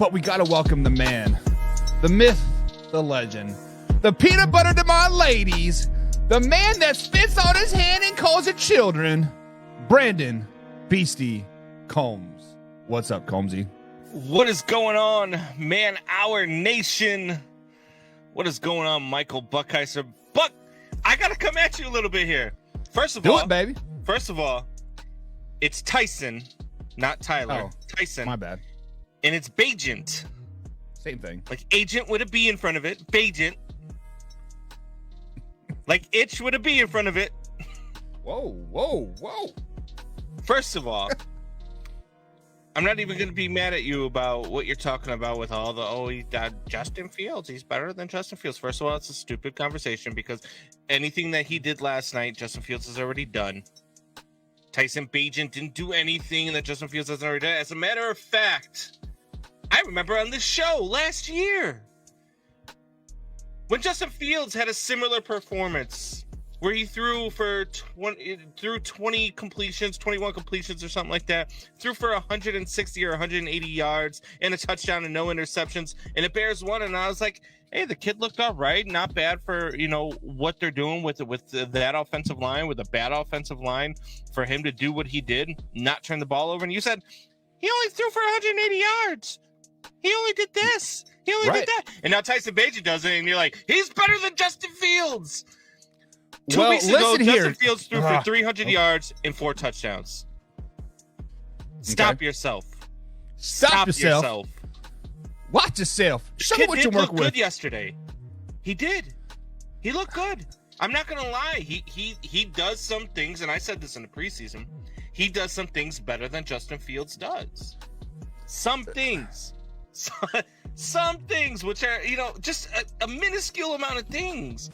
But we got to welcome the man, the myth, the legend, the peanut butter to my ladies, the man that spits on his hand and calls it children, Brandon Beastie Combs. What's up, Combsy? What is going on, man? Our nation. What is going on, Michael Buckheiser? Buck, I got to come at you a little bit here. First of all, do it, baby. First of all, it's Tyson, not Tyler. Oh, Tyson. My bad. And it's Bagent. Same thing. Like agent with a B in front of it. Bagent. Like itch with a B in front of it. Whoa. First of all, I'm not even going to be mad at you about what you're talking about with all the, Justin Fields. He's better than Justin Fields. First of all, it's a stupid conversation because anything that he did last night, Justin Fields has already done. Tyson Bagent didn't do anything that Justin Fields hasn't already done. As a matter of fact, I remember on this show last year when Justin Fields had a similar performance where he threw for 20 completions, 21 completions or something like that, threw for 160 or 180 yards and a touchdown and no interceptions, and the Bears won. And I was like, hey, the kid looked all right, not bad for what they're doing with that offensive line, with a bad offensive line, for him to do what he did, not turn the ball over. And you said he only threw for 180 yards. He only did this. He only did that. And now Tyson Bagent does it, and you're like, he's better than Justin Fields. 2 weeks ago, Justin Fields threw for 300 yards and 4 touchdowns. Stop yourself. Stop yourself. Watch yourself. Show me what you work with. Good yesterday. He did. He looked good. I'm not gonna lie. He does some things, and I said this in the preseason. He does some things better than Justin Fields does. Some things. Some things which are, just a minuscule amount of things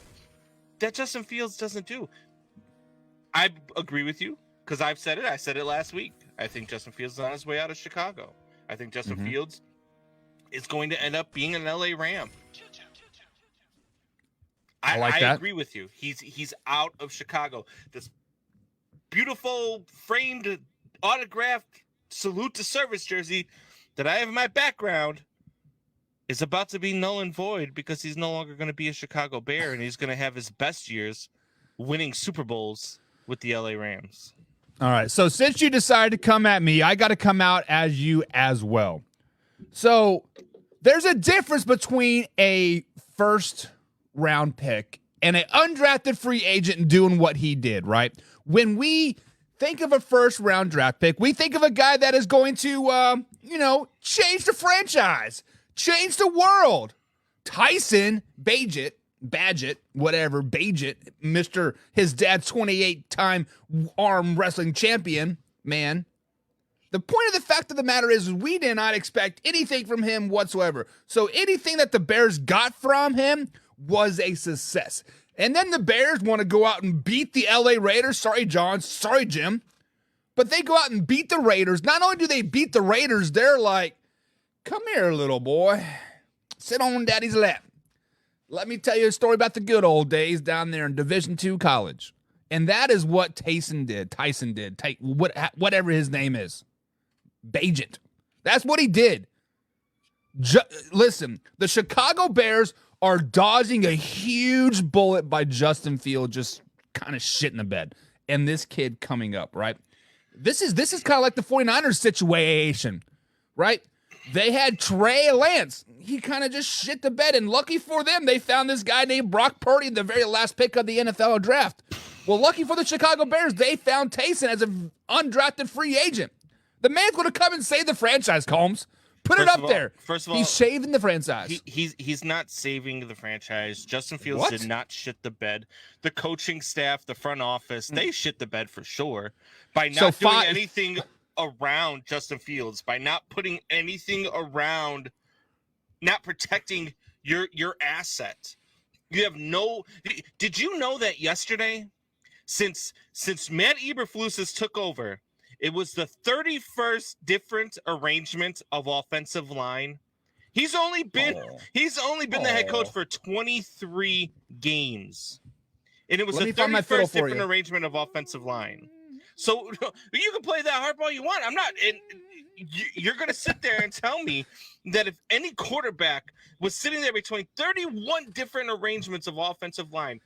that Justin Fields doesn't do. I agree with you because I've said it. I said it last week. I think Justin Fields is on his way out of Chicago. I think Justin Fields is going to end up being an LA Ram. I agree with you. He's out of Chicago. This beautiful framed autographed salute to service jersey that I have in my background is about to be null and void because he's no longer going to be a Chicago Bear, and he's going to have his best years winning Super Bowls with the LA Rams. All right, so since you decided to come at me, I got to come out as you as well. So there's a difference between a first-round pick and an undrafted free agent doing what he did, right? When we think of a first-round draft pick, we think of a guy that is going to, change the franchise, change the world. Tyson Bagent, Mr. His dad's 28-time arm wrestling champion, man. The point of the fact of the matter is we did not expect anything from him whatsoever. So anything that the Bears got from him was a success. And then the Bears want to go out and beat the LA Raiders. Sorry, John. Sorry, Jim. But they go out and beat the Raiders. Not only do they beat the Raiders, they're like, come here, little boy. Sit on daddy's lap. Let me tell you a story about the good old days down there in Division II college. And that is what Tyson did. Whatever his name is. Bagent. That's what he did. Listen, the Chicago Bears are dodging a huge bullet by Justin Fields just kind of shit in the bed. And this kid coming up, right? This is kind of like the 49ers situation, right? They had Trey Lance. He kind of just shit the bed, and lucky for them, they found this guy named Brock Purdy, the very last pick of the NFL draft. Well, lucky for the Chicago Bears, they found Tyson as an undrafted free agent. The man's going to come and save the franchise, Combs. Put it up there. First of all, he's saving the franchise. He's not saving the franchise. Justin Fields did not shit the bed. The coaching staff, the front office, they shit the bed for sure by not doing anything around Justin Fields, by not putting anything around, not protecting your asset. You have no. Did you know that yesterday, since Matt Eberflus took over, it was the 31st different arrangement of offensive line. He's only been the head coach for 23 games. And it was the 31st different arrangement of offensive line. So you can play that hardball you want. I'm not, and you're going to sit there and tell me that if any quarterback was sitting there between 31 different arrangements of offensive line,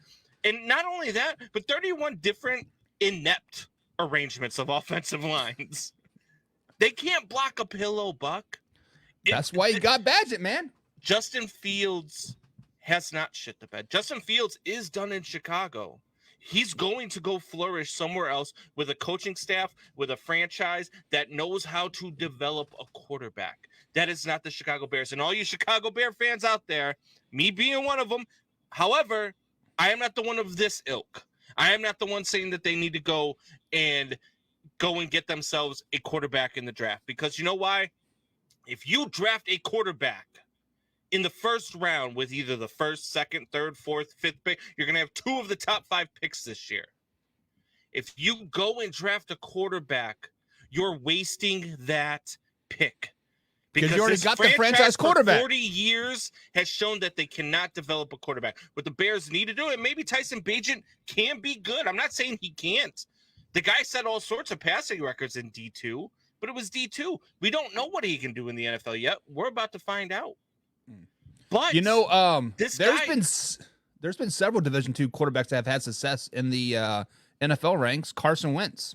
and not only that, but 31 different inept arrangements of offensive lines, they can't block a pillow, Buck. That's why he got Bagent, man. Justin Fields has not shit the bed. Justin Fields is done in Chicago. He's going to go flourish somewhere else with a coaching staff, with a franchise that knows how to develop a quarterback. That is not the Chicago Bears. And all you Chicago Bear fans out there, me being one of them, however, I am not the one of this ilk. I am not the one saying that they need to go and get themselves a quarterback in the draft. Because you know why? If you draft a quarterback in the first round with either the first, second, third, fourth, fifth pick, you're going to have 2 of the top 5 picks this year. If you go and draft a quarterback, you're wasting that pick. Because you already got the franchise quarterback. 40 years has shown that they cannot develop a quarterback. What the Bears need to do, and maybe Tyson Bagent can be good. I'm not saying he can't. The guy set all sorts of passing records in D2, but it was D2. We don't know what he can do in the NFL yet. We're about to find out. But you know, there's been several Division II quarterbacks that have had success in the NFL ranks. Carson Wentz.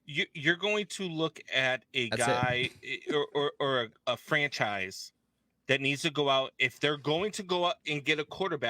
You're going to look at a guy or a franchise that needs to go out. If they're going to go out and get a quarterback,